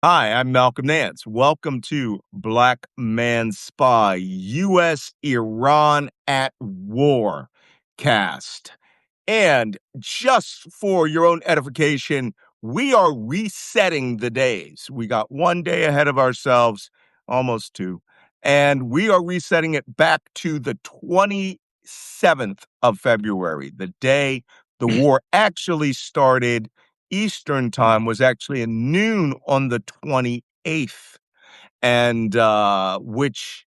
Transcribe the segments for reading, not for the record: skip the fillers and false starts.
Hi, I'm Malcolm Nance. Welcome to Black Man Spy, U.S. Iran at War cast. And just for your own edification, we are resetting the days. We got one day ahead of ourselves, almost two, and we are resetting it back to the 27th of February, the day the war actually started. Eastern time was actually at noon on the 28th, and which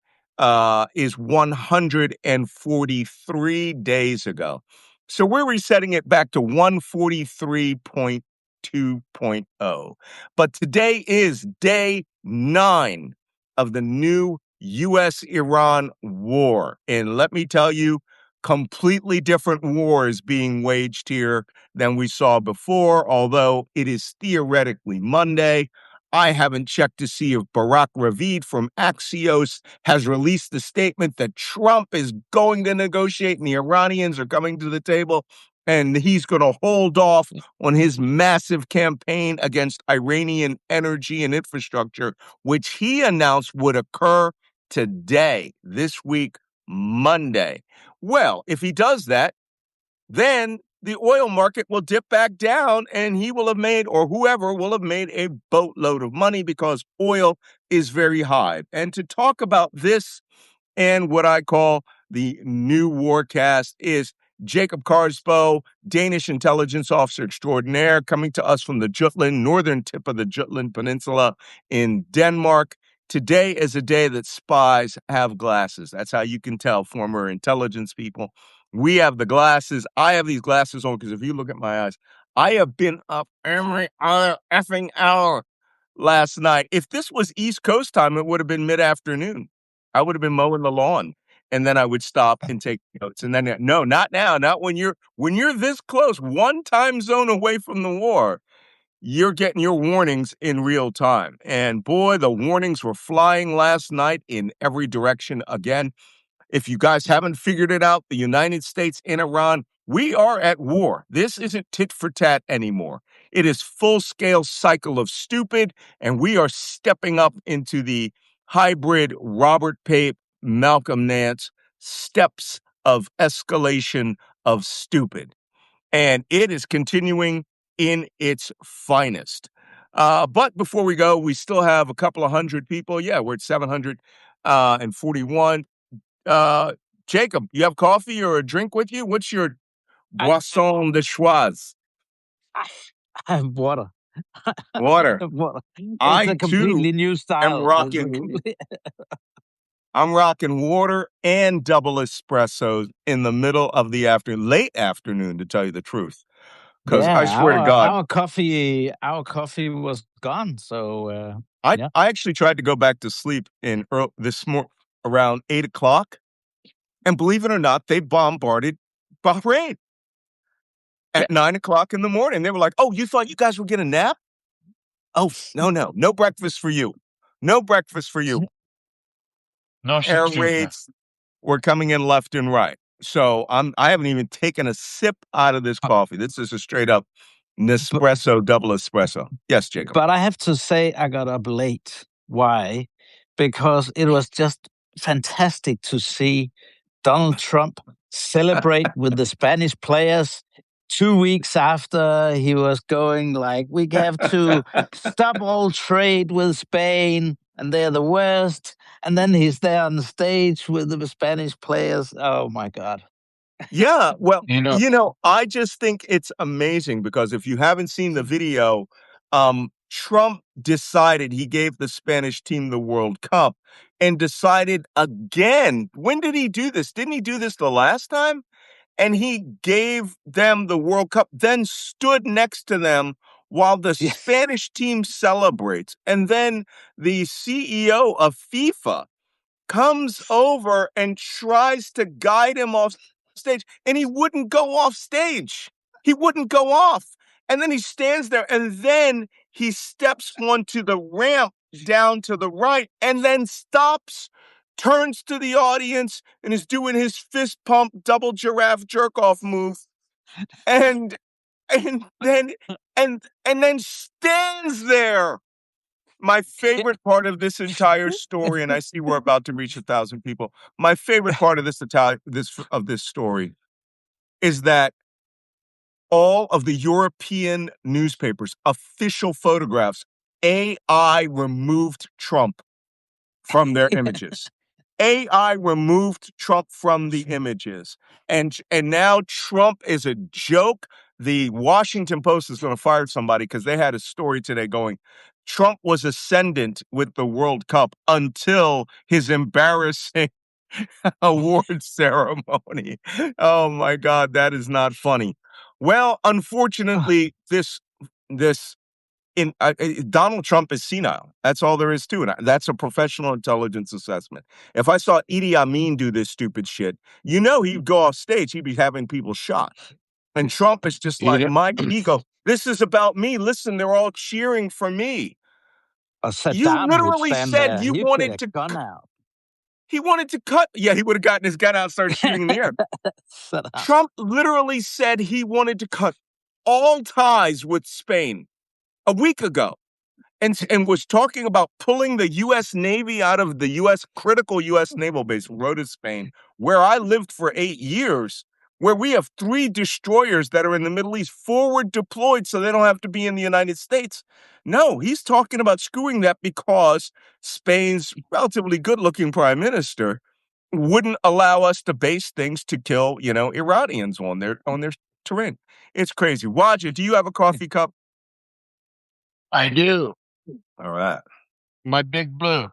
is 143 days ago. So we're resetting it back to 143.2.0. But today is day 9 of the new U.S. Iran war. And let me tell you, completely different war is being waged here than we saw before, although it is theoretically Monday. I haven't checked to see if Barack Ravid from Axios has released the statement that Trump is going to negotiate and the Iranians are coming to the table and he's going to hold off on his massive campaign against Iranian energy and infrastructure, which he announced would occur today, this week, Monday. Well, if he does that, then the oil market will dip back down and he will have made, or whoever will have made, a boatload of money because oil is very high. And to talk about this and what I call the new warcast is Jacob Karsbo, Danish intelligence officer extraordinaire, coming to us from the Jutland, northern tip of the Jutland Peninsula in Denmark. Today is a day that spies have glasses. That's how you can tell, former intelligence people. We have the glasses. I have these glasses on because if you look at my eyes, I have been up every other effing hour last night. If this was East Coast time, it would have been mid-afternoon. I would have been mowing the lawn, and then I would stop and take notes. And then, no, not now. Not when you're this close, one time zone away from the war. You're getting your warnings in real time. And boy, the warnings were flying last night in every direction again. If you guys haven't figured it out, the United States and Iran, we are at war. This isn't tit for tat anymore. It is full-scale cycle of stupid, and we are stepping up into the hybrid Robert Pape, Malcolm Nance steps of escalation of stupid. And it is continuing in its finest. But before we go, we still have a couple of hundred people. Yeah, we're at 741. Uh, Jacob, you have coffee or a drink with you? What's your I, boisson de choix? I I have water. I Water. have water. It's I a too completely new am style. rocking. I'm rocking water and double espressos in the middle of the late afternoon, to tell you the truth. Because I Yeah, swear to God, our coffee was gone. So I yeah, I actually tried to go back to sleep in this morning around 8 o'clock, and believe it or not, they bombarded Bahrain yeah. at 9 o'clock in the morning. They were like, "Oh, you thought you guys were getting a nap? Oh, no breakfast for you. No breakfast for you." No Air shakshuka. raids were coming in left and right. So I haven't even taken a sip out of this But, coffee. This is a straight up but Nespresso double espresso. Yes, Jacob. but I have to say I got up late. Why? Because it was just fantastic to see Donald Trump celebrate with the Spanish players 2 weeks after he was going like, we have to stop all trade with Spain and they're the worst. And then he's there on the stage with the Spanish players. Oh my God. Yeah, well, You know, I just think it's amazing because if you haven't seen the video, Trump decided he gave the Spanish team the World Cup and decided again. When did he do this? Didn't he do this the last time? And he gave them the World Cup, then stood next to them while the Yes. Spanish team celebrates. And then the CEO of FIFA comes over and tries to guide him off stage, and he wouldn't go off stage. He wouldn't go off. And then he stands there, and then he steps onto the ramp down to the right, and then stops, turns to the audience, and is doing his fist pump double giraffe jerk off move, and and then stands there My favorite part of this entire story, and I see we're about to reach 1,000 people. My favorite part of this story is that all of the European newspapers, official photographs, AI removed Trump from their images. AI removed Trump from the images. And now Trump is a joke. The Washington Post is going to fire somebody because they had a story today going, Trump was ascendant with the World Cup until his embarrassing award ceremony. Oh my God, that is not funny. Well, unfortunately, this Donald Trump is senile. That's all there is to it. That's a professional intelligence assessment. If I saw Idi Amin do this stupid shit, he'd go off stage. He'd be having people shot. And Trump is just like, my ego. This is about me. Listen, they're all cheering for me. You Saddam would literally stand said there. you He'd get wanted a to. gun out. He wanted to cut. Yeah, he would have gotten his gun out and started shooting in the air. Saddam. Trump literally said he wanted to cut all ties with Spain a week ago. And was talking about pulling the U.S. Navy out of the critical U.S. naval base, Rota, Spain, where I lived for 8 years, where we have 3 destroyers that are in the Middle East forward deployed so they don't have to be in the United States. No, he's talking about screwing that because Spain's relatively good-looking prime minister wouldn't allow us to base things to kill, Iranians on their terrain. It's crazy. Wajeeh, do you have a coffee cup? I do. All right. My big blue.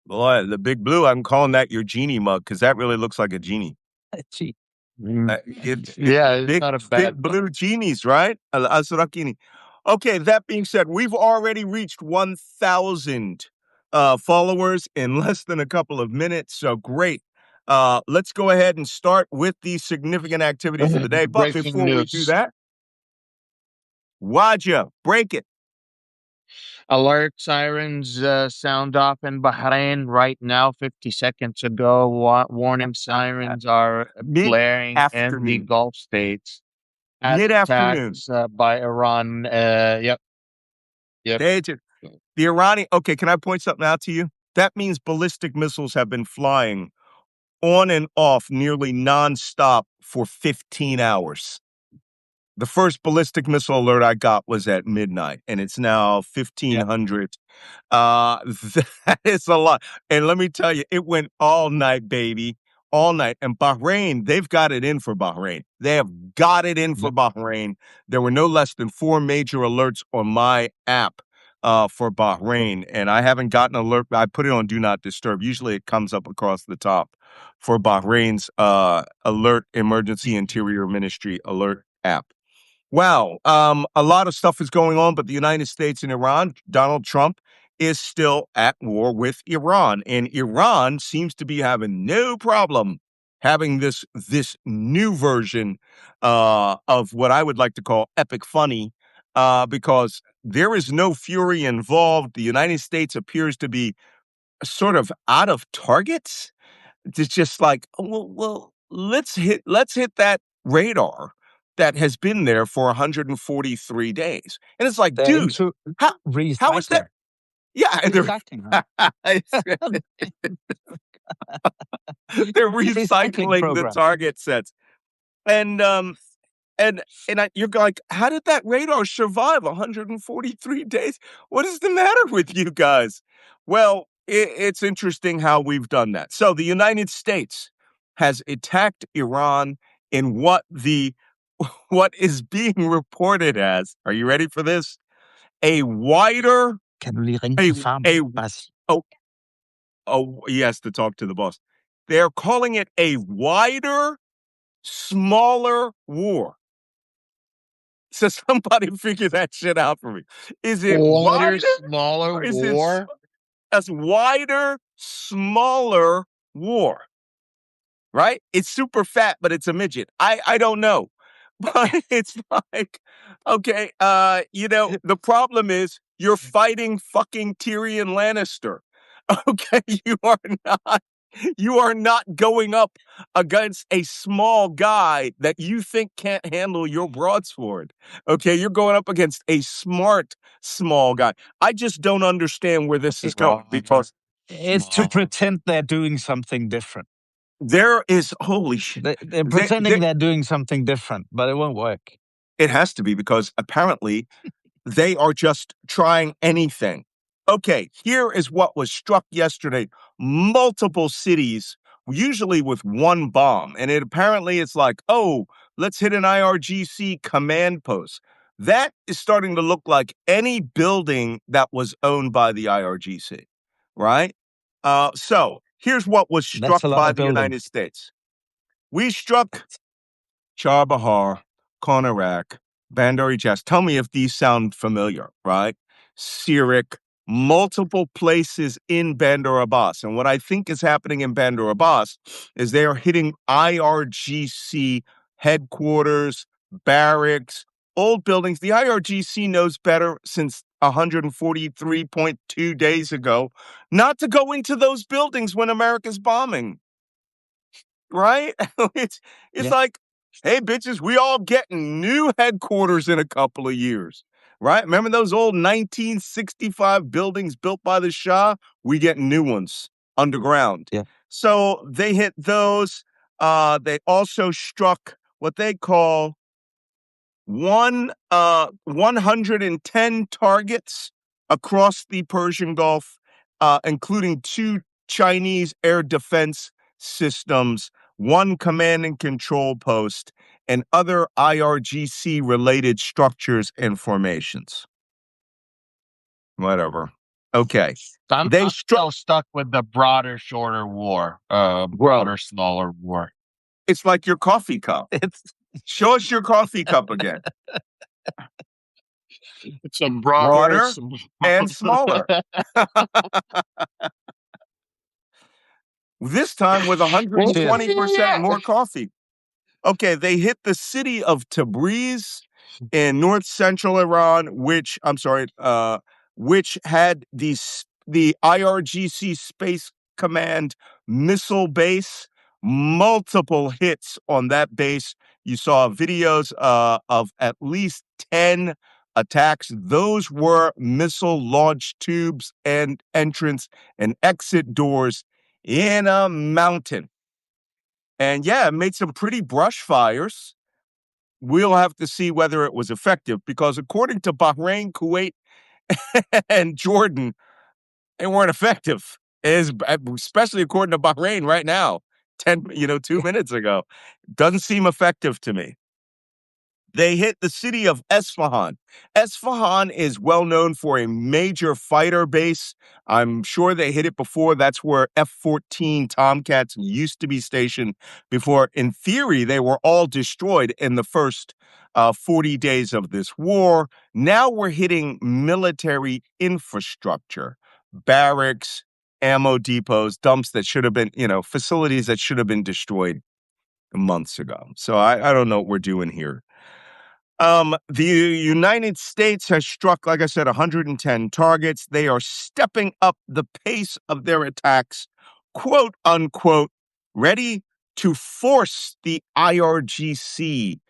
Boy, the big blue, I'm calling that your genie mug because that really looks like a genie. Gee. It's It's not a big bad. blue genies, right? Al-Azrakini. Okay, that being said, we've already reached 1,000 followers in less than a couple of minutes. So great. Let's go ahead and start with the significant activities of the day. But Breaking before we do news. that, Wajeeh, break it. Alert sirens sound off in Bahrain right now. 50 seconds ago, warning sirens are blaring in the Mid-afternoon. Gulf states as Mid-afternoon. attacks by Iran. Yep. The Iranian, okay, can I point something out to you? That means ballistic missiles have been flying on and off nearly nonstop for 15 hours. The first ballistic missile alert I got was at midnight, and it's now 1500. That is a lot. And let me tell you, it went all night, baby. All night. And Bahrain, they've got it in for Bahrain. They have got it in for Bahrain. There were no less than 4 major alerts on my app for Bahrain, and I haven't gotten an alert. I put it on Do Not Disturb. Usually it comes up across the top for Bahrain's alert emergency interior ministry alert app. Wow. A lot of stuff is going on, but the United States and Iran, Donald Trump is still at war with Iran. And Iran seems to be having no problem having this new version of what I would like to call epic funny, because there is no fury involved. The United States appears to be sort of out of targets. It's just like, well, let's hit that radar that has been there for 143 days. And it's like, They're dude, into how is that? recycling. Yeah, and Recycling. they're Recycling recycling the program. target sets. And you're like, how did that radar survive 143 days? What is the matter with you guys? Well, it's interesting how we've done that. So the United States has attacked Iran in what is being reported as, are you ready for this? A wider, Kan du lige ringe a, til far? a, Bare sig, he has to talk to the boss. They're calling it a wider, smaller war. So somebody figure that shit out for me. Is it wider, smaller or is war? it a wider, smaller war? Right? It's super fat, but it's a midget. I don't know. But it's like, okay, the problem is you're fighting fucking Tyrion Lannister. Okay, you are not. You are not going up against a small guy that you think can't handle your broadsword. Okay, you're going up against a smart small guy. I just don't understand where this is going because It's to pretend they're doing something different. there is holy shit. They're pretending they're doing something different, but it won't work. It has to be because apparently they are just trying anything. Okay, here is what was struck yesterday. Multiple cities, usually with one bomb. And it apparently it's like, oh, let's hit an IRGC command post. That is starting to look like any building that was owned by the IRGC, right? So here's what was struck That's a lot by of the building. United States. We struck Charbahar, Konarak, Bandari Jazz. Tell me if these sound familiar, right? Sirik, multiple places in Bandar Abbas. And what I think is happening in Bandar Abbas is they are hitting IRGC headquarters, barracks, old buildings. The IRGC knows better since 143.2 days ago not to go into those buildings when America's bombing. Right? It's like, hey, bitches, we all getting new headquarters in a couple of years, right? Remember those old 1965 buildings built by the Shah? We get new ones underground. Yeah. So they hit those. They also struck what they call 110 targets across the Persian Gulf, including 2 Chinese air defense systems, 1 command and control post, and other IRGC related structures and formations. Whatever. Okay. I'm still stuck with the broader, shorter war. Broader, smaller war. It's like your coffee cup. Show us your coffee cup again. It's a broader and smaller. This time with 120% more coffee. Okay, they hit the city of Tabriz in north central Iran, which had the IRGC Space Command missile base. Multiple hits on that base. You saw videos of at least 10 attacks. Those were missile launch tubes and entrance and exit doors in a mountain. And yeah, it made some pretty brush fires. We'll have to see whether it was effective because according to Bahrain, Kuwait, and Jordan, they weren't effective. Especially according to Bahrain right now, 2 minutes ago. Doesn't seem effective to me. They hit the city of Esfahan. Esfahan is well known for a major fighter base. I'm sure they hit it before. That's where F-14 Tomcats used to be stationed before. In theory, they were all destroyed in the first 40 days of this war. Now we're hitting military infrastructure, barracks, ammo depots, dumps that should have been, facilities that should have been destroyed months ago. So I don't know what we're doing here. The United States has struck, like I said, 110 targets. They are stepping up the pace of their attacks, quote unquote, ready to force the IRGC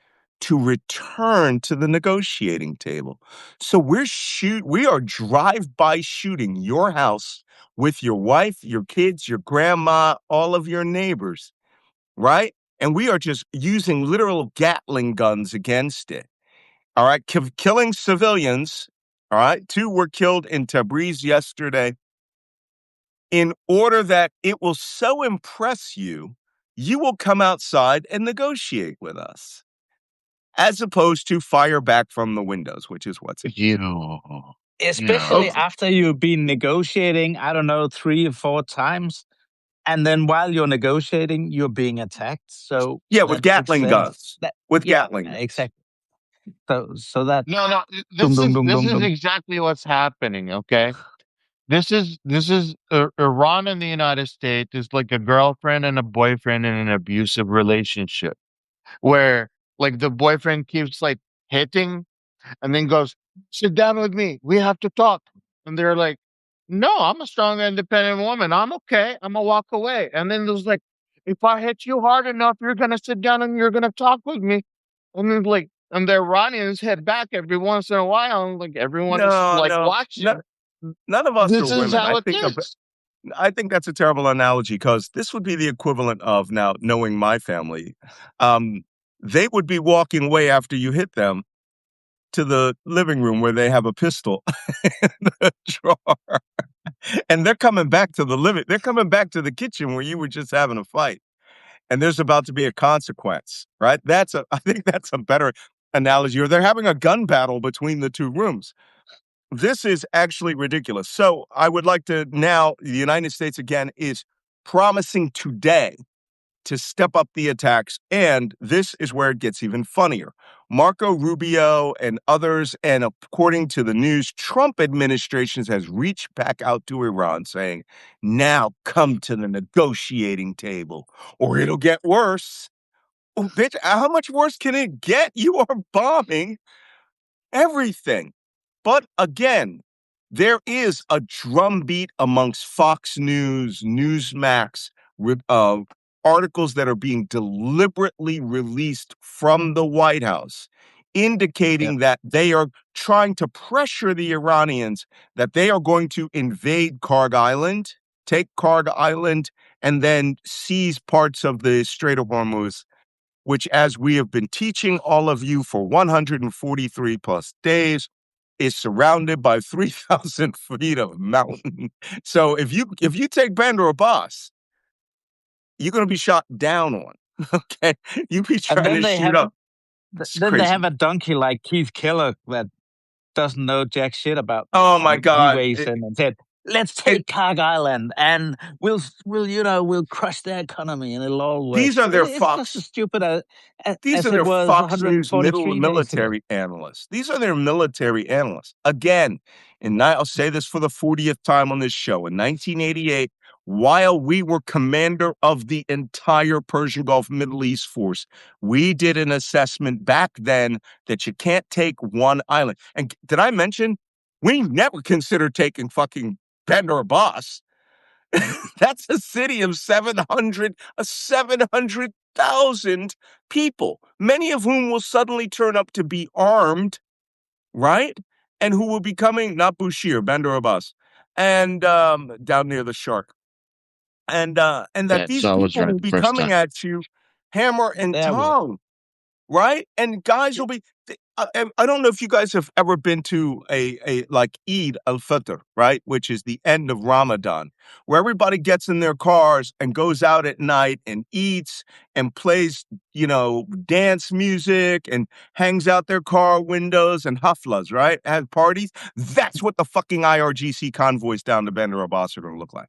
to return to the negotiating table. So we are drive-by shooting your house with your wife, your kids, your grandma, all of your neighbors, right? And we are just using literal Gatling guns against it. All right, killing civilians. All right, 2 were killed in Tabriz yesterday. In order that it will so impress you, you will come outside and negotiate with us, as opposed to fire back from the windows, which is what's Especially after you've been negotiating, I don't know, 3 or 4 times, and then while you're negotiating, you're being attacked. So yeah, with Gatling guns. Gatling guns. Exactly. So that this is exactly what's happening. Okay, this is Iran and the United States is like a girlfriend and a boyfriend in an abusive relationship, where like the boyfriend keeps like hitting, and then goes, "Sit down with me. We have to talk." And they're like, no, I'm a strong, independent woman. I'm okay. I'm gonna walk away. And then there's like, if I hit you hard enough, you're gonna sit down and you're gonna talk with me. And then like, and the Iranians head back every once in a while, and like everyone is No, like no, watching. none of us are This is women. how it is. I think that's a terrible analogy because this would be the equivalent of now knowing my family. Um, they would be walking away after you hit them to the living room where they have a pistol in the drawer, and they're coming back to the living. They're coming back to the kitchen where you were just having a fight, and there's about to be a consequence, right? I think that's a better analogy. Or they're having a gun battle between the two rooms. This is actually ridiculous. So I would like to now, the United States again is promising today to step up the attacks. And this is where it gets even funnier. Marco Rubio and others, and according to the news, Trump administrations has reached back out to Iran saying, now come to the negotiating table or it'll get worse. Oh, bitch, how much worse can it get? You are bombing everything. But again, there is a drumbeat amongst Fox News, Newsmax, uh, articles that are being deliberately released from the White House, Yeah. indicating that they are trying to pressure the Iranians that they are going to invade Karg Island, take Karg Island, and then seize parts of the Strait of Hormuz, which, as we have been teaching all of you for 143 plus days, is surrounded by 3,000 feet of mountain. So if you take Bandar Abbas, you're going to be shot down on. Okay, you be And trying to shoot up. It's then they crazy. have a donkey like Keith Kellogg that doesn't know jack shit about Oh this. my He God! weighs in and said, "Let's It- take Carg Island, and we'll crush their economy, and it'll all work." these are their It's just as Fox. stupid These as are it their was Fox News middle 143 days ago. military analysts. These are their military analysts. Again, and I'll say this for the 40th time on this show. In 1988, while we were commander of the entire Persian Gulf Middle East force, we did an assessment back then that you can't take one island. And did I mention we never considered taking fucking Bandar Abbas? That's a city of 700,000 people, many of whom will suddenly turn up to be armed, right? And who will be coming, not Bushir, Bandar Abbas, and down near the shark. And that That's these I was people right will the be first coming time. at you hammer and There we are. tongue, right? And guys will be. I don't know if you guys have ever been to a like Eid al-Fitr, right, which is the end of Ramadan, where everybody gets in their cars and goes out at night and eats and plays, dance music and hangs out their car windows and haflas, right? Have parties. That's what the fucking IRGC convoys down to Bandar Abbas are going to look like.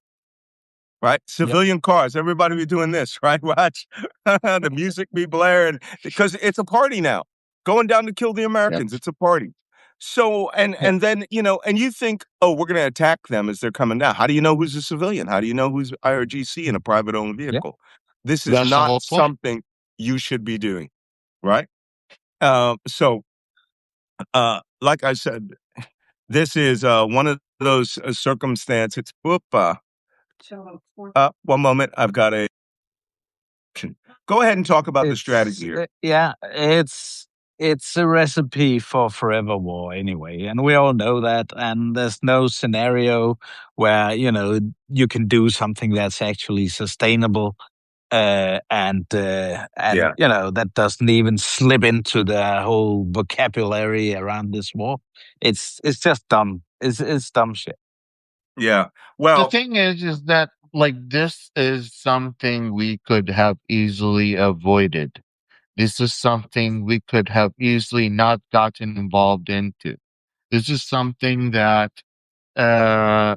Right? Yep. Civilian cars, everybody be doing this, right? Watch the music be blaring because it's a party now. Going down to kill the Yep. Americans, it's a party. So Yep. and then and you think, oh, we're going to attack them as they're coming down. How do you know who's a civilian? How do you know who's IRGC in a private owned Yep. vehicle? This is That's the not whole point. something you should be doing, right? So like I said, this is one of those circumstances. One moment, I've got a. Go ahead and talk about the strategy here. It's a recipe for forever war anyway, and we all know that. And there's no scenario where you can do something that's actually sustainable, and Yeah. that doesn't even slip into the whole vocabulary around this war. It's just dumb. It's dumb shit. Yeah. The Well, thing is that like this is something we could have easily avoided. This is something we could have easily not gotten involved into. This is something that uh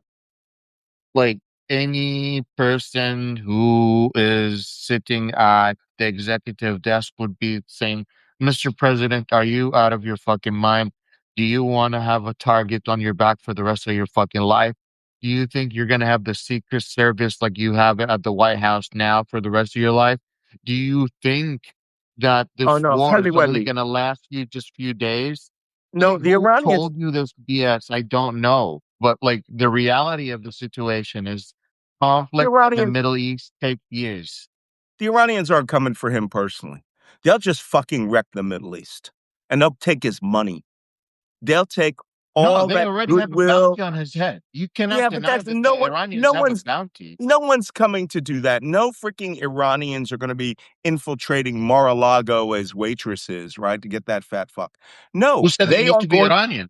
like any person who is sitting at the executive desk would be saying, Mr. President, are you out of your fucking mind? Do you want to have a target on your back for the rest of your fucking life? Do you think you're going to have the Secret Service like you have it at the White House now for the rest of your life? Do you think that oh this no, war Heavy is only Wendy. going to last you just a few days? No, the Who Iranians. told you this BS? I don't know. But like the reality of the situation is The conflict in the Iranians, Middle East take years. the Iranians aren't coming for him personally. They'll just fucking wreck the Middle East, and they'll take his money. They'll take No, all they that already have a goodwill. bounty on his head. You cannot Yeah, but deny that's that the no one. Iranians have a bounty. No one's coming to do that. No freaking Iranians are going to be infiltrating Mar-a-Lago as waitresses, right, to get that fat fuck. Who No, said they need to be Iranian?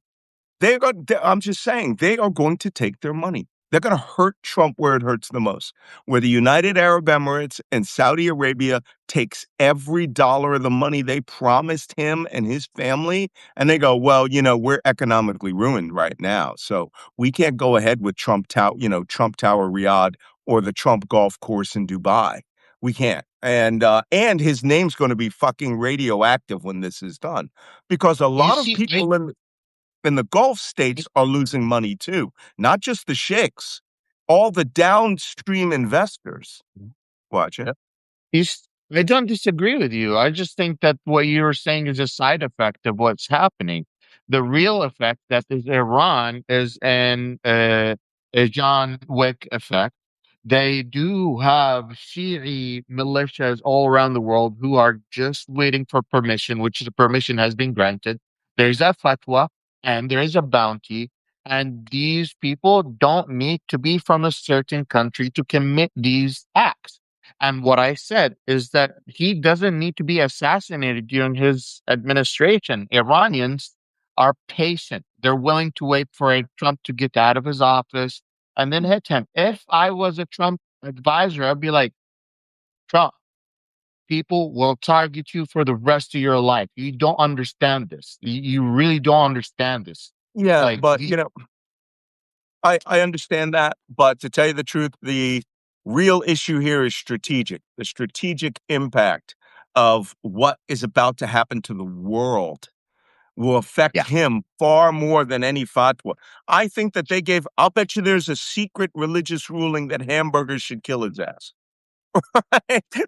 I'm just saying, they are going to take their money. They're going to hurt Trump where it hurts the most, where the United Arab Emirates and Saudi Arabia takes every dollar of the money they promised him and his family, and they go, well, we're economically ruined right now, so we can't go ahead with Trump Tower Riyadh or the Trump golf course in Dubai. We can't. And his name's going to be fucking radioactive when this is done, because a You lot of see, people in the Gulf states are losing money too, not just the sheikhs, all the downstream investors. Watch it. I don't disagree with you. I just think that what you're saying is a side effect of what's happening. The real effect that is Iran is a John Wick effect. They do have Shi'i militias all around the world who are just waiting for permission, which the permission has been granted. There's a fatwa and there is a bounty. And these people don't need to be from a certain country to commit these acts. And what I said is that he doesn't need to be assassinated during his administration. Iranians are patient. They're willing to wait for a Trump to get out of his office and then hit him. If I was a Trump advisor, I'd be like, Trump, people will target you for the rest of your life. You don't understand this. You really don't understand this. Yeah, Like, but I understand that, but to tell you the truth, the real issue here is strategic. The strategic impact of what is about to happen to the world will affect yeah. him far more than any fatwa. I think that I'll bet you there's a secret religious ruling that hamburgers should kill his ass.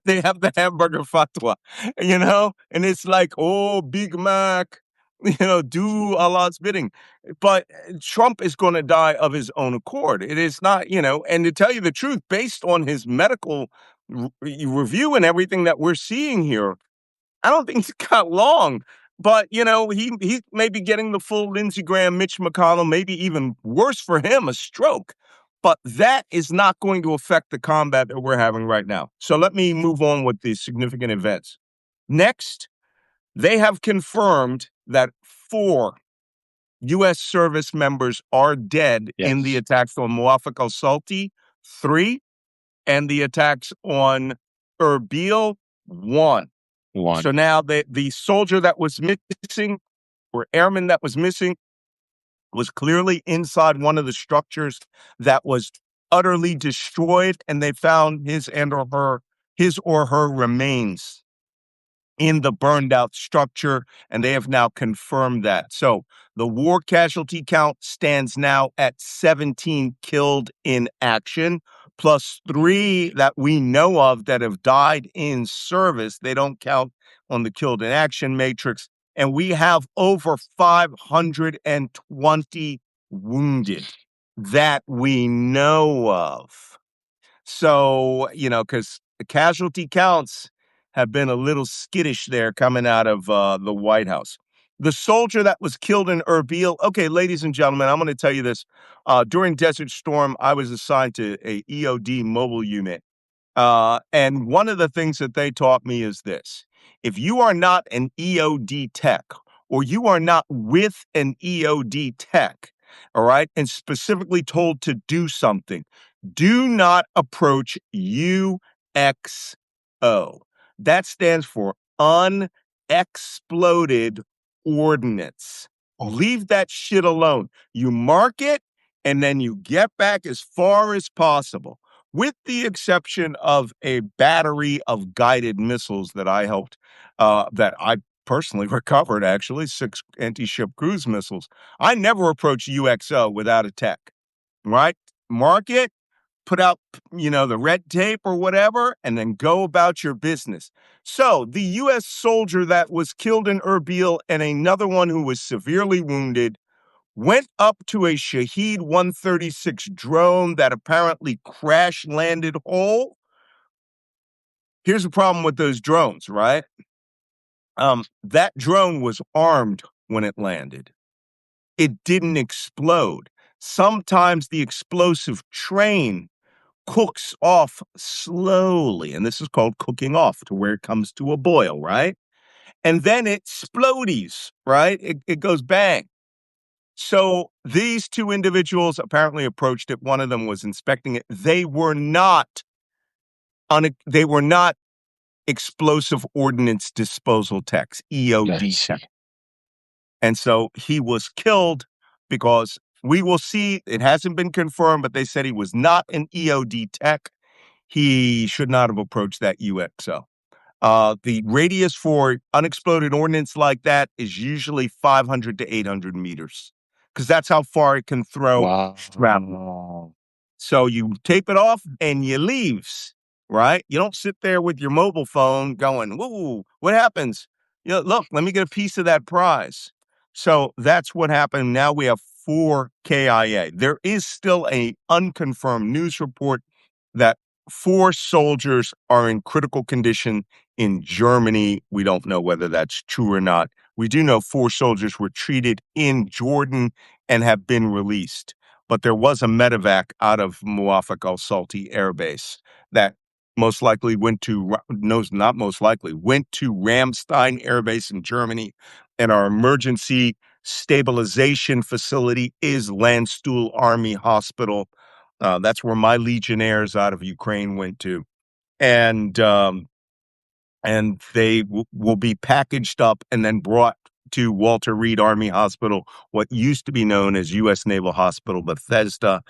They have the hamburger fatwa, and it's like, oh, Big Mac, do Allah's bidding. But Trump is going to die of his own accord. It is not, and to tell you the truth, based on his medical review and everything that we're seeing here, I don't think he's got long. But he may be getting the full Lindsey Graham, Mitch McConnell, maybe even worse for him, a stroke. But that is not going to affect the combat that we're having right now. So let me move on with the significant events. Next, they have confirmed that 4 U.S. service members are dead in the Yes. attacks on Muaffaq al-Salti, 3, and the attacks on Erbil, 1. So One. now the soldier that was missing, or airman that was missing, was clearly inside one of the structures that was utterly destroyed, and they found his or her remains in the burned out structure, and they have now confirmed that. So the war casualty count stands now at 17 killed in action, plus 3 that we know of that have died in service. They don't count on the killed in action matrix. And we have over 520 wounded that we know of. So, because the casualty counts have been a little skittish there coming out of the White House. The soldier that was killed in Erbil. Okay, ladies and gentlemen, I'm going to tell you this. During Desert Storm, I was assigned to a EOD mobile unit. And one of the things that they taught me is this: if you are not an EOD tech, or you are not with an EOD tech, all right, and specifically told to do something, do not approach UXO. That stands for unexploded ordnance. Leave that shit alone. You mark it, and then you get back as far as possible, with the exception of a battery of guided missiles that that I personally recovered, actually, 6 anti-ship cruise missiles. I never approach UXO without a tech, right? Mark it, put out, the red tape or whatever, and then go about your business. So the U.S. soldier that was killed in Erbil and another one who was severely wounded went up to a Shahed 136 drone that apparently crash landed whole. Here's the problem with those drones, right? That drone was armed when it landed. It didn't explode. Sometimes the explosive train cooks off slowly, and this is called cooking off, to where it comes to a boil, right? And then it explodies, right? It goes bang. So these two individuals apparently approached it. One of them was inspecting it. They were not explosive ordnance disposal techs, EOD techs. And so he was killed because we will see, it hasn't been confirmed, but they said he was not an EOD tech. He should not have approached that UXO. The radius for unexploded ordnance like that is usually 500 to 800 meters, because that's how far it can throw shrapnel. Wow. So you tape it off and you leaves, right? You don't sit there with your mobile phone going, whoa, what happens? You know, look, let me get a piece of that prize. So that's what happened. Now we have 4 KIA. There is still a unconfirmed news report that 4 soldiers are in critical condition in Germany. We don't know whether that's true or not. We do know 4 soldiers were treated in Jordan and have been released. But there was a medevac out of Muwafaq al-Salti Air Base that most likely went to, no, not most likely, went to Ramstein Air Base in Germany. And our emergency stabilization facility is Landstuhl Army Hospital. That's where my legionnaires out of Ukraine went to. And they will be packaged up and then brought to Walter Reed Army Hospital, what used to be known as U.S. Naval Hospital Bethesda,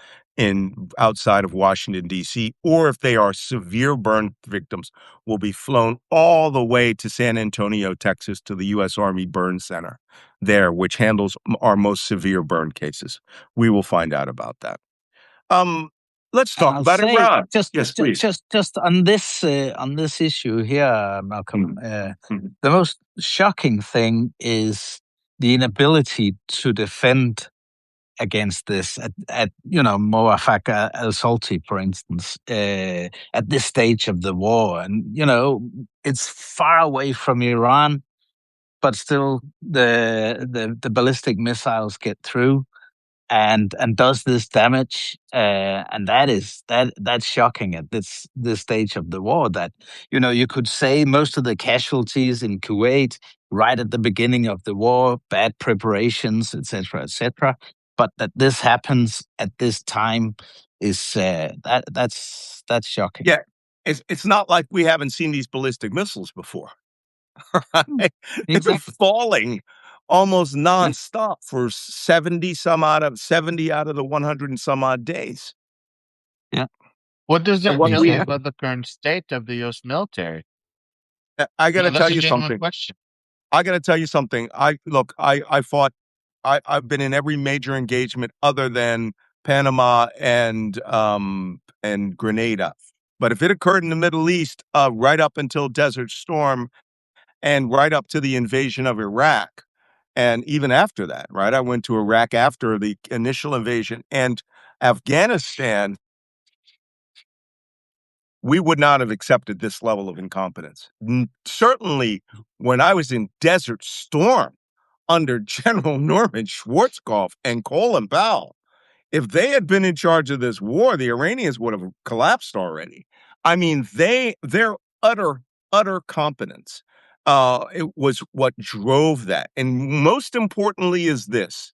outside of Washington, D.C., or if they are severe burn victims, will be flown all the way to San Antonio, Texas, to the U.S. Army Burn Center there, which handles our most severe burn cases. We will find out about that. Let's talk I'll about say Iran. Yes, please. just on this issue here, Malcolm. Mhm. The most shocking thing is the inability to defend against this at Muwafaq al-Salti, for instance, at this stage of the war, and it's far away from Iran, but still the ballistic missiles get through and does this damage, and that's shocking at this stage of the war. That you could say most of the casualties in Kuwait right at the beginning of the war, bad preparations, etc., etc. But that this happens at this time is that's shocking. Yeah, it's not like we haven't seen these ballistic missiles before. Right? They've been Exactly. falling almost nonstop for 70 out of the 100 and some odd days. Yeah. What does And that what tell we you about the current state of the U.S. military? I got No, to that's tell a you genuine something. question. I got to tell you something. I fought. I've been in every major engagement other than Panama and Grenada. But if it occurred in the Middle East, right up until Desert Storm and right up to the invasion of Iraq, and even after that, right? I went to Iraq after the initial invasion and Afghanistan. We would not have accepted this level of incompetence. Certainly, when I was in Desert Storm under General Norman Schwarzkopf and Colin Powell, if they had been in charge of this war, the Iranians would have collapsed already. I mean, their utter competence, it was what drove that. And most importantly is this.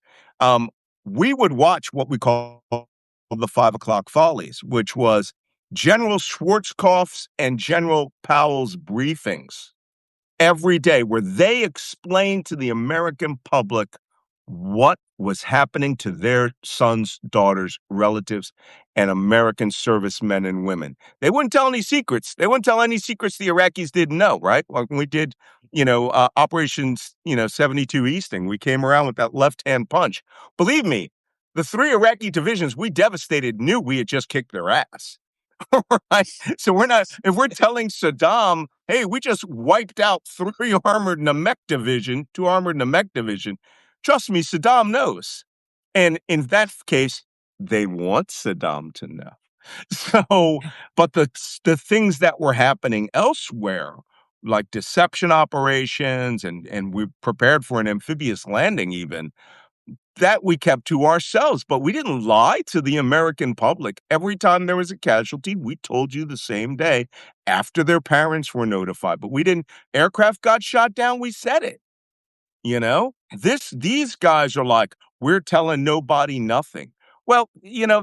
We would watch what we call the 5 o'clock follies, which was General Schwarzkopf's and General Powell's briefings every day, where they explained to the American public what was happening to their sons, daughters, relatives, and American servicemen and women. They wouldn't tell any secrets. They wouldn't tell any secrets the Iraqis didn't know, right? Like when we did, Operations, 72 Easting, we came around with that left-hand punch. Believe me, the 3 Iraqi divisions we devastated knew we had just kicked their ass. Right? So if we're telling Saddam, hey, we just wiped out 2 armored Namek division, trust me, Saddam knows. And in that case, they want Saddam to know. So, but the things that were happening elsewhere, like deception operations, and we prepared for an amphibious landing even, that we kept to ourselves, but we didn't lie to the American public. Every time there was a casualty, we told you the same day after their parents were notified. But we didn't, aircraft got shot down, we said it. You know, these guys are like, we're telling nobody nothing. Well,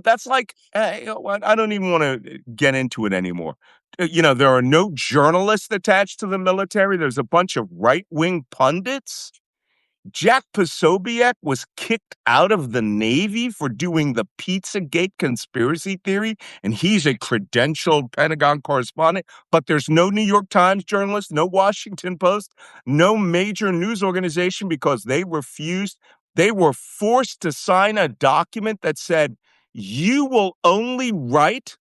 that's like, I don't even want to get into it anymore. There are no journalists attached to the military. There's a bunch of right-wing pundits. Jack Posobiec was kicked out of the Navy for doing the Pizzagate conspiracy theory, and he's a credentialed Pentagon correspondent. But there's no New York Times journalist, no Washington Post, no major news organization because they refused. They were forced to sign a document that said, you will only write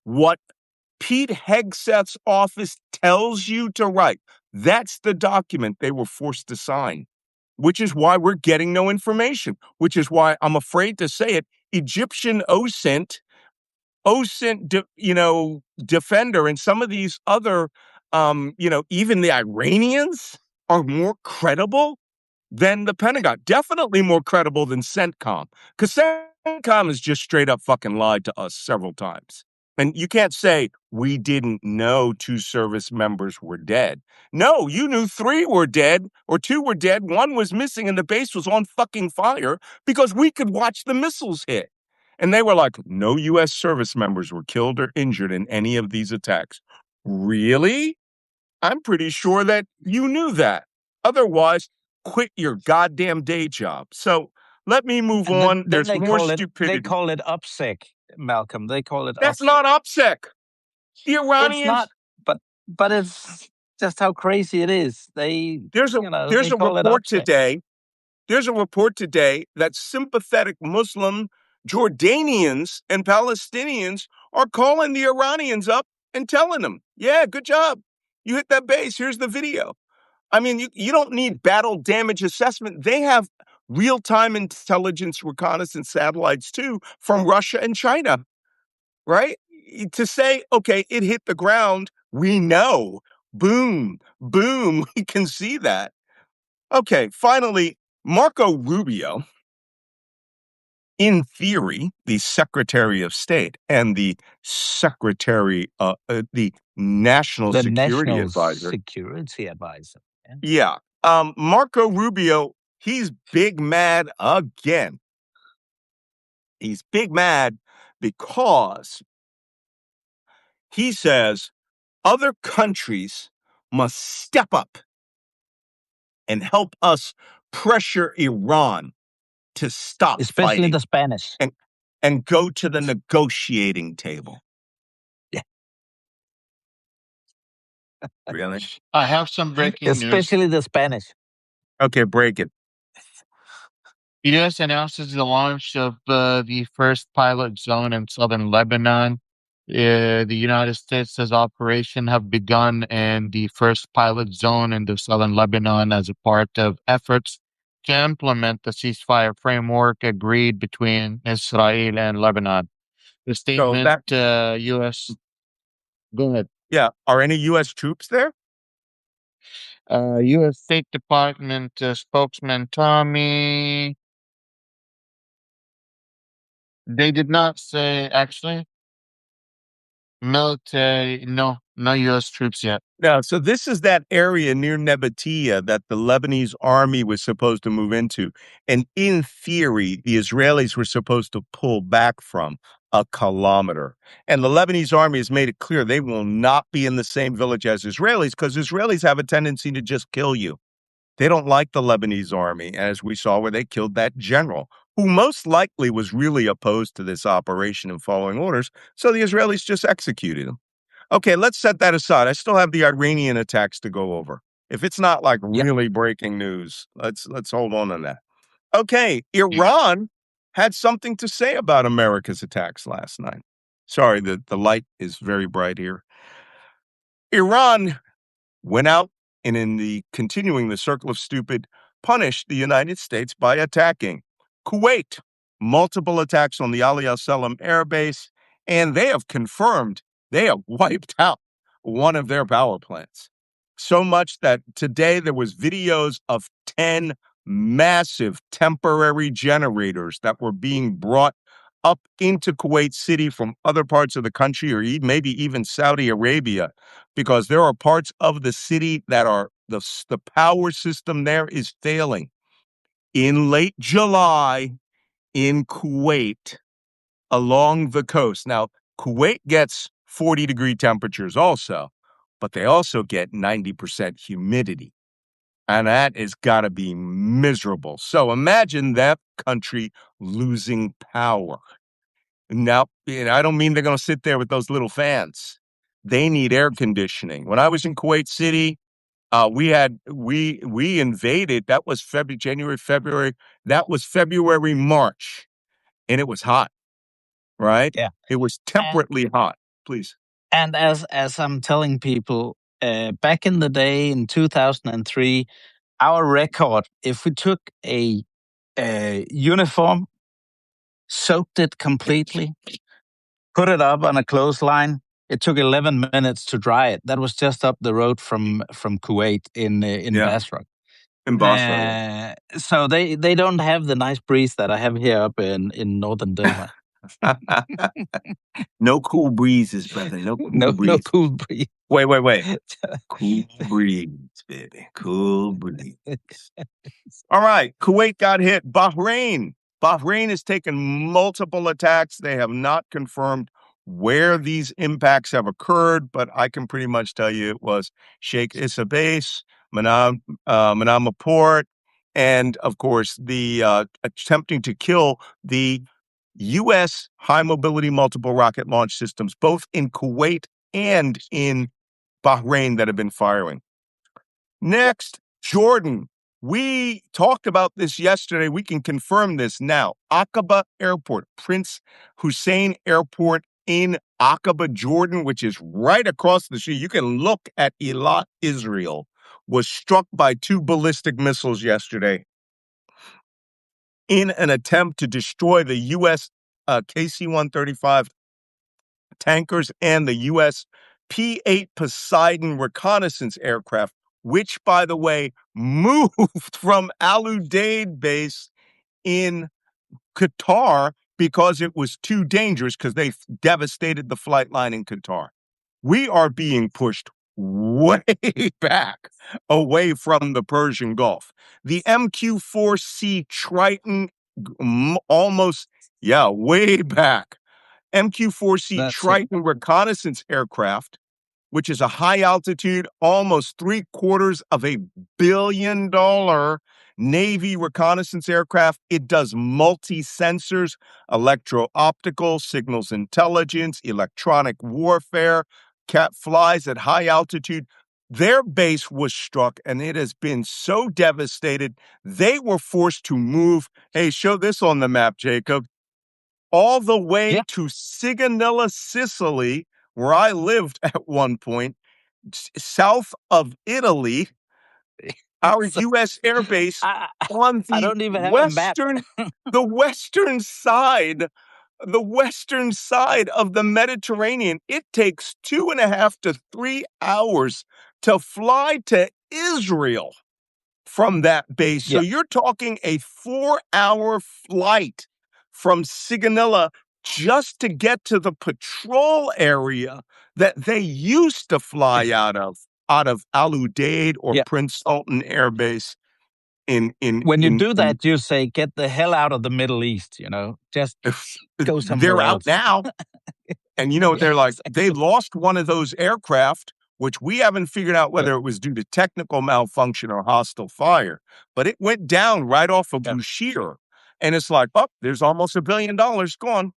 what Pete Hegseth's office tells you to write. That's the document they were forced to sign, which is why we're getting no information, which is why I'm afraid to say it. Egyptian Defender, and some of these other, even the Iranians are more credible than the Pentagon. Definitely more credible than CENTCOM, because CENTCOM has just straight up fucking lied to us several times. And you can't say we didn't know 2 service members were dead. No, you knew 3 were dead or 2 were dead. 1 was missing and the base was on fucking fire because we could watch the missiles hit. And they were like, no U.S. service members were killed or injured in any of these attacks. Really? I'm pretty sure that you knew that. Otherwise, quit your goddamn day job. So let me move And on. then There's more they stupidity. call it OPSEC, Malcolm. They call it That's OPSEC. not OPSEC. The It's Iranians. not, but it's just how crazy it is. They There's a they call it report OPSEC. today. There's a report today that sympathetic Muslim Jordanians and Palestinians are calling the Iranians up and telling them, yeah, good job. You hit that base. Here's the video. I mean, you don't need battle damage assessment. They have real-time intelligence reconnaissance satellites too from Russia and China, right? To say, okay, it hit the ground, we know. Boom, boom, we can see that. Okay, finally, Marco Rubio, in theory, the Secretary of State and the the National The Security National Advisor. Security Advisor. Yeah. Marco Rubio, he's big mad again. He's big mad because he says other countries must step up and help us pressure Iran to stop Especially fighting the Spanish. and go to the negotiating table. Yeah. Really? I have some breaking news. Especially the Spanish. Okay, break it. U.S. announces the launch of the first pilot zone in southern Lebanon. The United States says operation have begun in the first pilot zone in the southern Lebanon as a part of efforts to implement the ceasefire framework agreed between Israel and Lebanon. The statement, U.S. Go ahead. Yeah. Are any U.S. troops there? U.S. State Department spokesman Tommy. They did not say, actually, military, no U.S. troops yet. No. So this is that area near Nebatia that the Lebanese army was supposed to move into. And in theory, the Israelis were supposed to pull back from 1 kilometer. And the Lebanese army has made it clear they will not be in the same village as Israelis because Israelis have a tendency to just kill you. They don't like the Lebanese army, as we saw where they killed that general, who most likely was really opposed to this operation and following orders. So the Israelis just executed him. Okay, let's set that aside. I still have the Iranian attacks to go over. If it's not like really breaking news, let's hold on that. Okay, Iran had something to say about America's attacks last night. Sorry, the light is very bright here. Iran went out and in the continuing the circle of stupid, punished the United States by attacking Kuwait. multiple attacks on the Ali Al Salam Air Base, and they have confirmed they have wiped out one of their power plants. So much that today there was videos of 10 massive temporary generators that were being brought up into Kuwait City from other parts of the country, or maybe even Saudi Arabia, because there are parts of the city that are the power system there is failing. In late July in Kuwait, along the coast. Now, Kuwait gets 40-degree temperatures also, but they also get 90% humidity. And that has got to be miserable. So imagine that country losing power. Now, I don't mean they're going to sit there with those little fans. They need air conditioning. When I was in Kuwait City, we invaded. That was January, February. That was February, March, and it was hot, right? Yeah. It was And temperately hot. Please. and as I'm telling people, back in the day in 2003, our record, if we took a uniform, soaked it completely, put it up on a clothesline, it took 11 minutes to dry it. That was just up the road from Kuwait in Yeah, Basra. in Basra. So they don't have the nice breeze that I have here up in northern Denmark. Yeah. No cool breezes, brother. No cool No breeze. cool breeze. Wait. Cool breeze, baby. Cool breeze. All right. Kuwait got hit. Bahrain. Bahrain has taken multiple attacks. They have not confirmed where these impacts have occurred, but I can pretty much tell you it was Sheikh Issa Base, Manama Port, and of course the attempting to kill the U.S. high mobility multiple rocket launch systems, both in Kuwait and in Bahrain, that have been firing. Next, Jordan. We talked about this yesterday. We can confirm this now. Aqaba Airport, Prince Hussein Airport in Aqaba, Jordan, which is right across the street. You can look at Eilat, Israel, was struck by 2 ballistic missiles yesterday in an attempt to destroy the U.S. KC-135 tankers and the U.S. P-8 Poseidon reconnaissance aircraft, which, by the way, moved from Al Udeid base in Qatar because it was too dangerous, because they devastated the flight line in Qatar. We are being pushed way back away from the Persian Gulf. The MQ-4C Triton, way back. MQ-4C That's it. Triton reconnaissance aircraft, which is a high-altitude, almost $750 million Navy reconnaissance aircraft. It does multi-sensors, electro-optical, signals intelligence, electronic warfare, flies at high altitude. Their base was struck, and it has been so devastated, they were forced to move. Hey, show this on the map, Jacob. All the way to Sigonella, Sicily, where I lived at one point, south of Italy, our U.S. Air Base on I the don't even have a map. the western side, of the Mediterranean. It takes 2.5 to 3 hours to fly to Israel from that base. So Yeah. you're talking a 4-hour flight from Sigonella just to get to the patrol area that they used to fly out of Al Udeid or Yeah. Prince Sultan Air Base in When you do that, you say, "Get the hell out of the Middle East." Just go somewhere they're out else. now. And they're like, they lost one of those aircraft, which we haven't figured out whether it was due to technical malfunction or hostile fire, but it went down right off of Bushehr. And it's like, oh, there's almost $1 billion gone,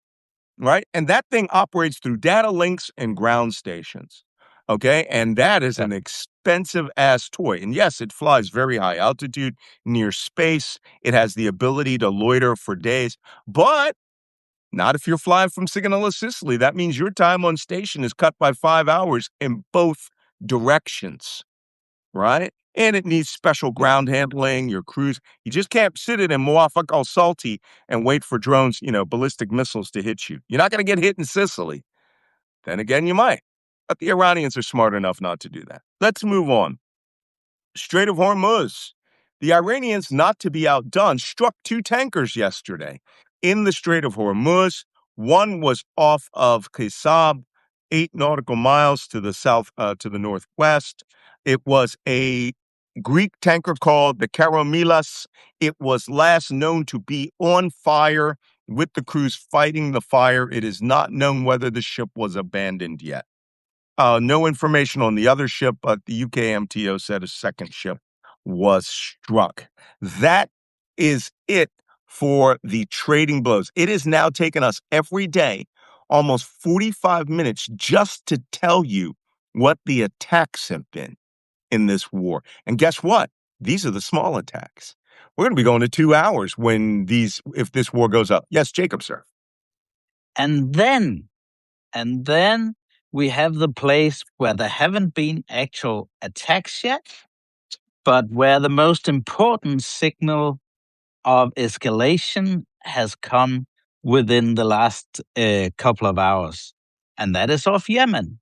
right? And that thing operates through data links and ground stations, okay? And that is an expensive-ass toy. And yes, it flies very high altitude, near space. It has the ability to loiter for days, but not if you're flying from Sigonella, Sicily. That means your time on station is cut by 5 hours in both directions, right? And it needs special ground handling, your crews. You just can't sit it in Muwafaq al-Salti and wait for drones, ballistic missiles to hit you. You're not going to get hit in Sicily. Then again, you might. But the Iranians are smart enough not to do that. Let's move on. Strait of Hormuz. The Iranians, not to be outdone, struck 2 tankers yesterday in the Strait of Hormuz. One was off of Qasab, 8 nautical miles to the northwest. It was a Greek tanker called the Karomilas. It was last known to be on fire with the crews fighting the fire. It is not known whether the ship was abandoned yet. No information on the other ship, but the UK MTO said a second ship was struck. That is it for the trading blows. It has now taken us every day almost 45 minutes just to tell you what the attacks have been in this war. And guess what? These are the small attacks. We're going to be going to 2 hours if this war goes up. Yes, Jacob, sir. And then we have the place where there haven't been actual attacks yet, but where the most important signal of escalation has come within the last couple of hours. And that is off Yemen,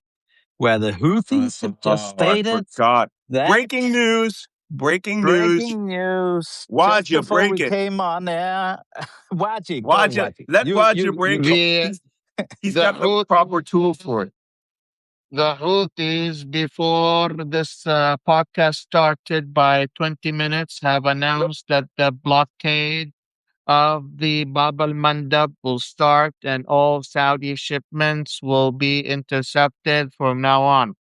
where the Houthis have just stated that. Breaking news. Breaking news. Wajeeh, just before break we it. came on air. Wajeeh, go, Wajeeh. Let Wajeeh break it. He's got the proper tools for it. The Houthis, before this podcast started by 20 minutes, have announced that the blockade of the Bab al Mandab will start and all Saudi shipments will be intercepted from now on.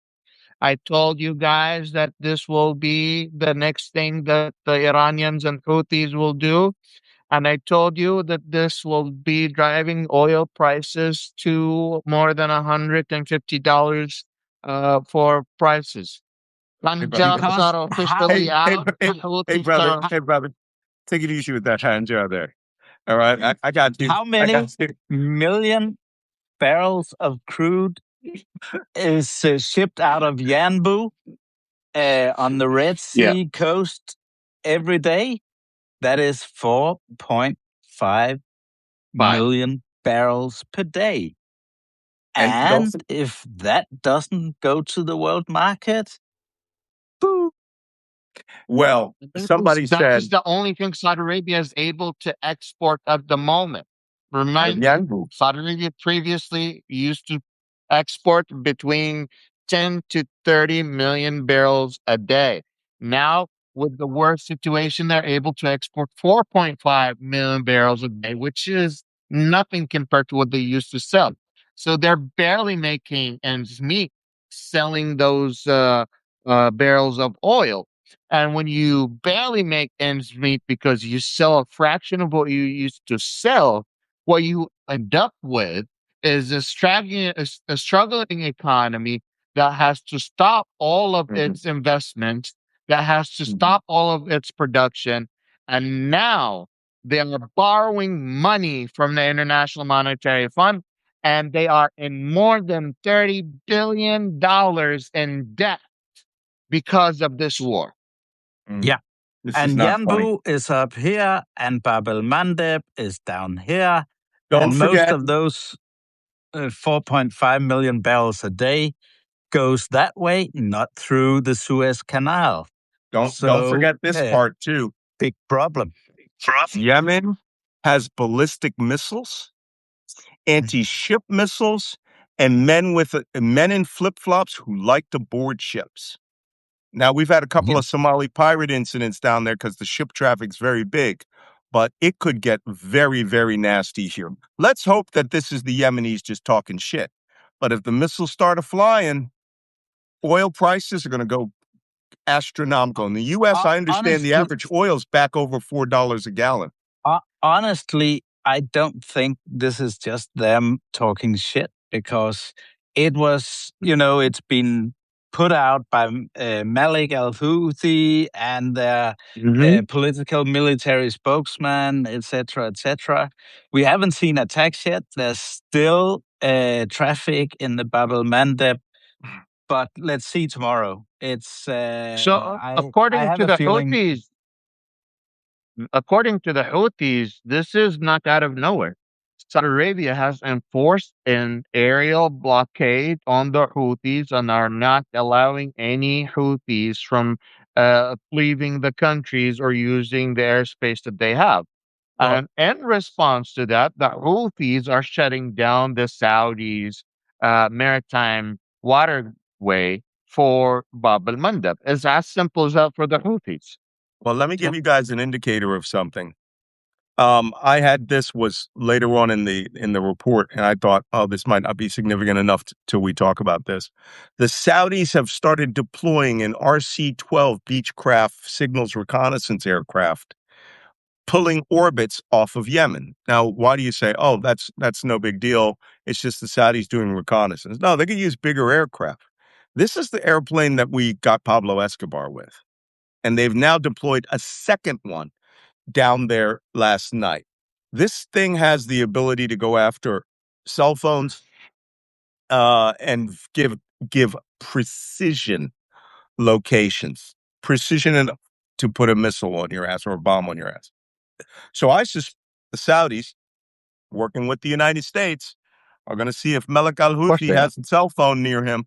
I told you guys that this will be the next thing that the Iranians and Houthis will do. And I told you that this will be driving oil prices to more than $150 for prices. Punjabs are officially out. Hey, brother, take it easy with that hand job there. All right, I got you. How many million barrels of crude is shipped out of Yanbu on the Red Sea coast every day? That is 4.5 million barrels per day. And if that doesn't go to the world market, boo. Well, somebody said that is the only thing Saudi Arabia is able to export at the moment. Remind you, Saudi Arabia previously used to export between 10 to 30 million barrels a day. Now, with the war situation, they're able to export 4.5 million barrels a day, which is nothing compared to what they used to sell. So they're barely making ends meet selling those barrels of oil. And when you barely make ends meet because you sell a fraction of what you used to sell, what you end up with is a struggling economy that has to stop all of its investment, that has to stop all of its production. And now they are borrowing money from the International Monetary Fund, and they are in more than $30 billion in debt because of this war. Yeah. And Yanbu is up here, and Bab el Mandeb is down here. Don't forget, most of those 4.5 million barrels a day goes that way, not through the Suez Canal. Don't forget this part too. Big problem. Yemen has ballistic missiles, anti-ship missiles, and men in flip-flops who like to board ships. Now, we've had a couple of Somali pirate incidents down there because the ship traffic's very big, but it could get very, very nasty here. Let's hope that this is the Yemenis just talking shit. But if the missiles start flying, oil prices are going to go astronomical. In the U.S., I understand the average oil's back over $4 a gallon. Honestly, I don't think this is just them talking shit, because it was, it's been put out by Malik al-Houthi and their political military spokesman, etc., etc. We haven't seen attacks yet. There's still traffic in the Bab el Mandeb but let's see tomorrow. It's So, I have a feeling. According to the Houthis, this is not out of nowhere. Saudi Arabia has enforced an aerial blockade on the Houthis and are not allowing any Houthis from leaving the countries or using the airspace that they have. Well, And in response to that, the Houthis are shutting down the Saudis' maritime waterway for Bab al Mandab. It's as simple as that for the Houthis. well, let me give you guys an indicator of something. I had this was later on in the report, and I thought, oh, this might not be significant enough till we talk about this. The Saudis have started deploying an RC-12 Beechcraft signals reconnaissance aircraft, pulling orbits off of Yemen. Now, why do you say, oh, that's no big deal? It's just the Saudis doing reconnaissance. No, they could use bigger aircraft. This is the airplane that we got Pablo Escobar with, and they've now deployed a second one down there last night. This thing has the ability to go after cell phones and give precision locations, precision enough to put a missile on your ass or a bomb on your ass. So I suspect the Saudis, working with the United States, are going to see if Malik Al Of course Houthi they are. has a cell phone near him.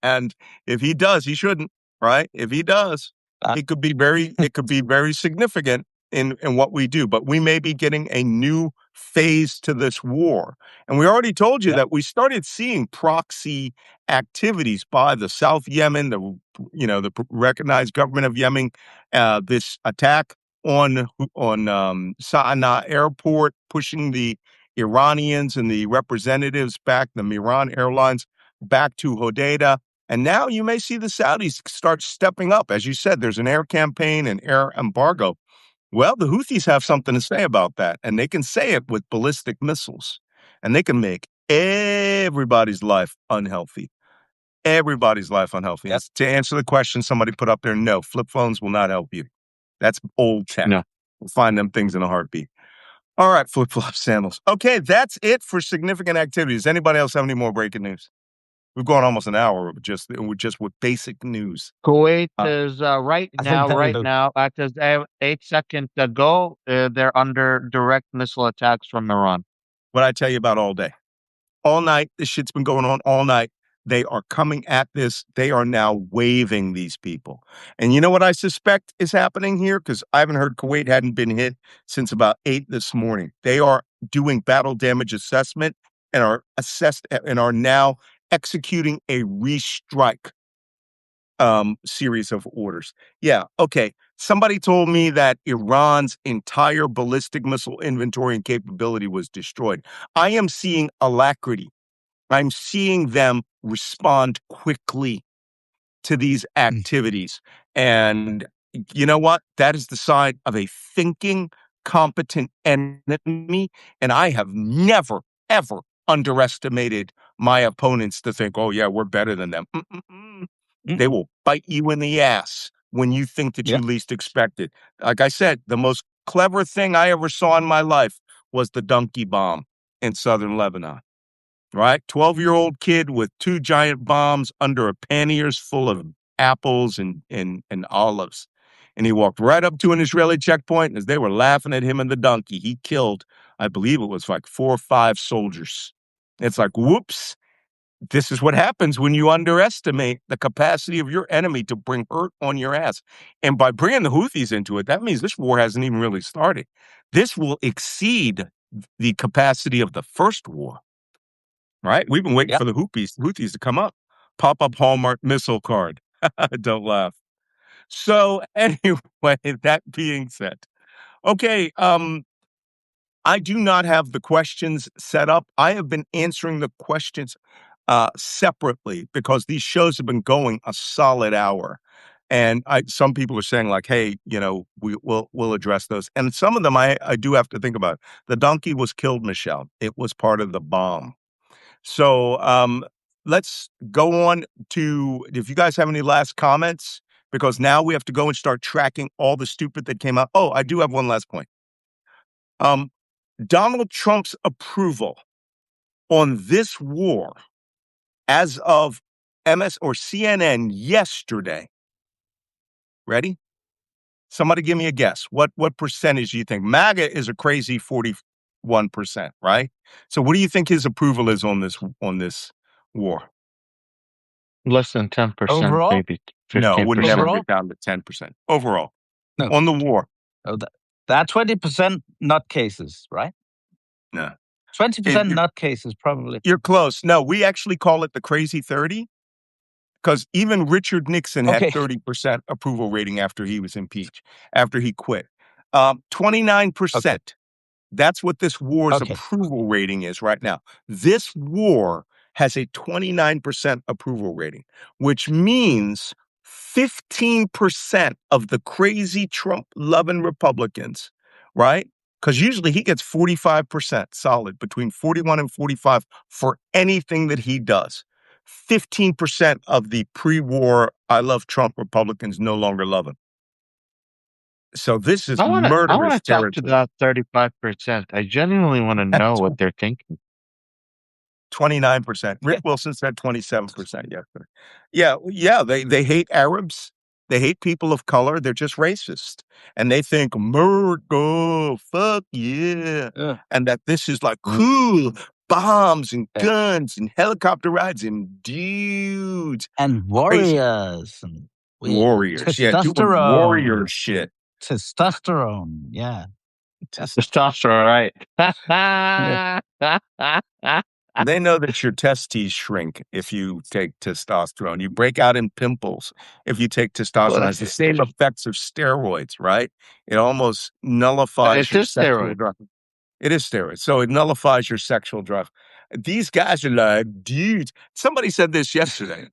And if he does, he shouldn't, right? If he does, it could be very significant in what we do. But we may be getting a new phase to this war. And we already told you Yeah. that we started seeing proxy activities by the South Yemen, the recognized government of Yemen, this attack on Sana'a airport, pushing the Iranians and the representatives back, the Miran Airlines back to Hodeidah. And now you may see the Saudis start stepping up. As you said, there's an air campaign and air embargo. Well, the Houthis have something to say about that, and they can say it with ballistic missiles, and they can make everybody's life unhealthy. Everybody's life unhealthy. Yep. To answer the question somebody put up there, no, flip phones will not help you. That's old tech. No. We'll find them things in a heartbeat. All right, flip-flop sandals. Okay, that's it for significant activities. Anybody else have any more breaking news? We've gone almost an hour just with basic news. Kuwait Uh, is I think that'll right do. now, at just 8 seconds ago, they're under direct missile attacks from Iran. What I tell you about all day, all night. This shit's been going on all night. They are coming at this. They are now waving these people. And you know what I suspect is happening here? Because I haven't heard Kuwait hadn't been hit since about 8 this morning. They are doing battle damage assessment and are now executing a restrike series of orders. Yeah, okay. Somebody told me that Iran's entire ballistic missile inventory and capability was destroyed. I am seeing alacrity. I'm seeing them respond quickly to these activities. And you know what? That is the sign of a thinking, competent enemy. And I have never, ever underestimated my opponents to think, oh, yeah, we're better than them. They will bite you in the ass when you think that you Yeah. least expect it. Like I said, the most clever thing I ever saw in my life was the donkey bomb in southern Lebanon. Right? 12-year-old kid with 2 giant bombs under a panniers full of apples and olives. And he walked right up to an Israeli checkpoint, and as they were laughing at him and the donkey, he killed, I believe it was like 4 or 5 soldiers. It's like, whoops, this is what happens when you underestimate the capacity of your enemy to bring hurt on your ass. And by bringing the Houthis into it, that means this war hasn't even really started. This will exceed the capacity of the first war. Right? We've been waiting Yep. for the Houthis to come up. Pop up Hallmark missile card. Don't laugh. So anyway, that being said, okay, I do not have the questions set up. I have been answering the questions separately because these shows have been going a solid hour. And some people are saying like, hey, we'll address those. And some of them I do have to think about. The donkey was killed, Michelle. It was part of the bomb. So let's go on to, if you guys have any last comments, because now we have to go and start tracking all the stupid that came out. Oh, I do have one last point. Donald Trump's approval on this war as of MS or CNN yesterday. Ready? Somebody give me a guess. What percentage do you think? MAGA is a crazy 41%, right? So what do you think his approval is on this war? Less than 10%, Overall? maybe No, it would never 15%. Overall? get down to 10%. Overall. No. On the war. Oh, that 20% not cases, right? No. 20% not cases, probably. You're close. No, we actually call it the crazy 30 because even Richard Nixon had Okay. 30% approval rating after he was impeached, after he quit. 29%. Okay. That's what this war's Okay. approval rating is right now. This war has a 29% approval rating, which means 15% of the crazy Trump loving Republicans, right? Because usually he gets 45% solid, between 41 and 45 for anything that he does. 15% of the pre-war I love Trump Republicans no longer love him. So this is I wanna murderous talk to territory. that 35%. I genuinely wanna know what they're thinking. 29%. Rick Wilson said 27% yesterday. Yeah, they hate Arabs. They hate people of color. They're just racist. And they think America, fuck yeah. Yeah. And that this is like Mm. cool bombs and Yeah. guns and helicopter rides and dudes. And warriors. And Warriors. Yeah, doing testosterone. warrior shit. Testosterone. Yeah. Testosterone, Yeah. right? They know that your testes shrink if you take testosterone. You break out in pimples if you take testosterone. It's the same effects of steroids, right? It almost nullifies It your is sexual steroid. drive. It is steroids. So it nullifies your sexual drive. These guys are like, dudes. Somebody said this yesterday.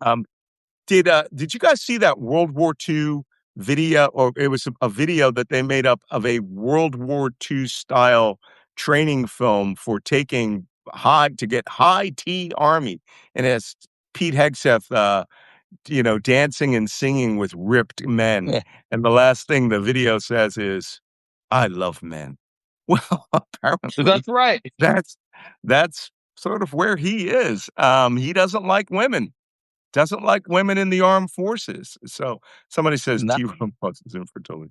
Did you guys see that World War II video? Or it was a video that they made up of a World War II style training film for taking to get high T Army, and it's Pete Hegseth, dancing and singing with ripped men, Yeah. and the last thing the video says is, "I love men." Well, apparently That's right. that's sort of where he is. He doesn't like women. Doesn't like women in the armed forces. So somebody says No. T-Rump causes infertility.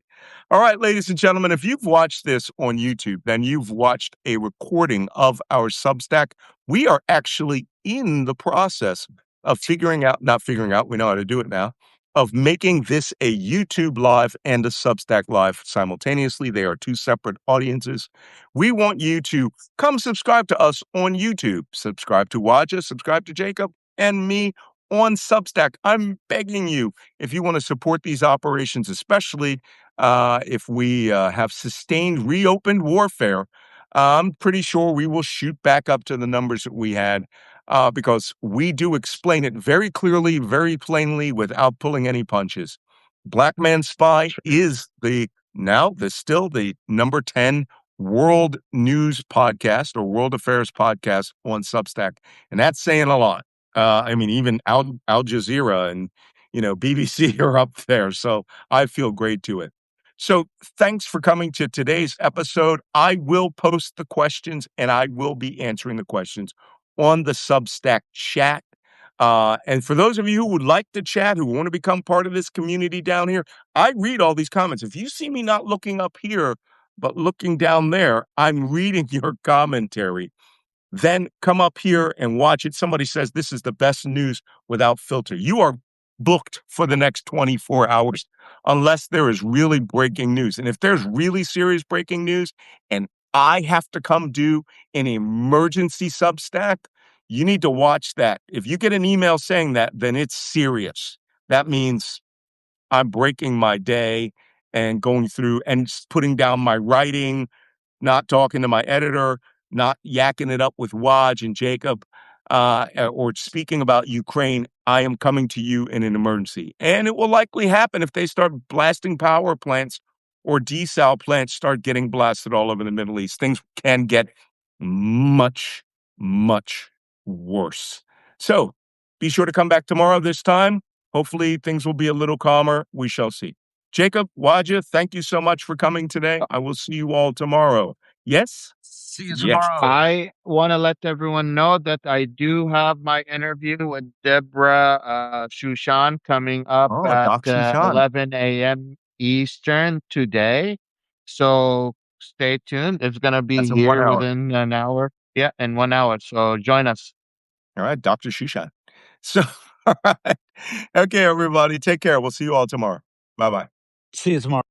All right, ladies and gentlemen, if you've watched this on YouTube, then you've watched a recording of our Substack. We are actually in the process of not figuring out, we know how to do it now, of making this a YouTube live and a Substack live simultaneously. They are two separate audiences. We want you to come subscribe to us on YouTube. Subscribe to Wajeeh, subscribe to Jacob and me on Substack. I'm begging you, if you want to support these operations, especially if we have sustained reopened warfare, I'm pretty sure we will shoot back up to the numbers that we had because we do explain it very clearly, very plainly, without pulling any punches. Black Man Spy is still the number 10 world news podcast or world affairs podcast on Substack. And that's saying a lot. I mean, even Al Jazeera and, BBC are up there. So I feel great to it. So thanks for coming to today's episode. I will post the questions and I will be answering the questions on the Substack chat. And for those of you who would like to chat, who want to become part of this community down here, I read all these comments. If you see me not looking up here, but looking down there, I'm reading your commentary. Then come up here and watch it. Somebody says this is the best news without filter. You are booked for the next 24 hours unless there is really breaking news. And if there's really serious breaking news and I have to come do an emergency Substack, you need to watch that. If you get an email saying that, then it's serious. That means I'm breaking my day and going through and putting down my writing, not talking to my editor, not yakking it up with Waj and Jacob, or speaking about Ukraine. I am coming to you in an emergency. And it will likely happen if they start blasting power plants or desal plants start getting blasted all over the Middle East. Things can get much, much worse. So be sure to come back tomorrow this time. Hopefully things will be a little calmer. We shall see. Jacob, Wajeeh, thank you so much for coming today. I will see you all tomorrow. Yes? See you Yes. tomorrow. I want to let everyone know that I do have my interview with Deborah Shushan coming up Oh, at Doc Shushan. 11 a.m. Eastern today. So stay tuned. It's going to be That's in 1 here hour. within an hour. Yeah, in 1 hour. So join us. All right, Dr. Shushan. So, all right. Okay, everybody, take care. We'll see you all tomorrow. Bye-bye. See you tomorrow.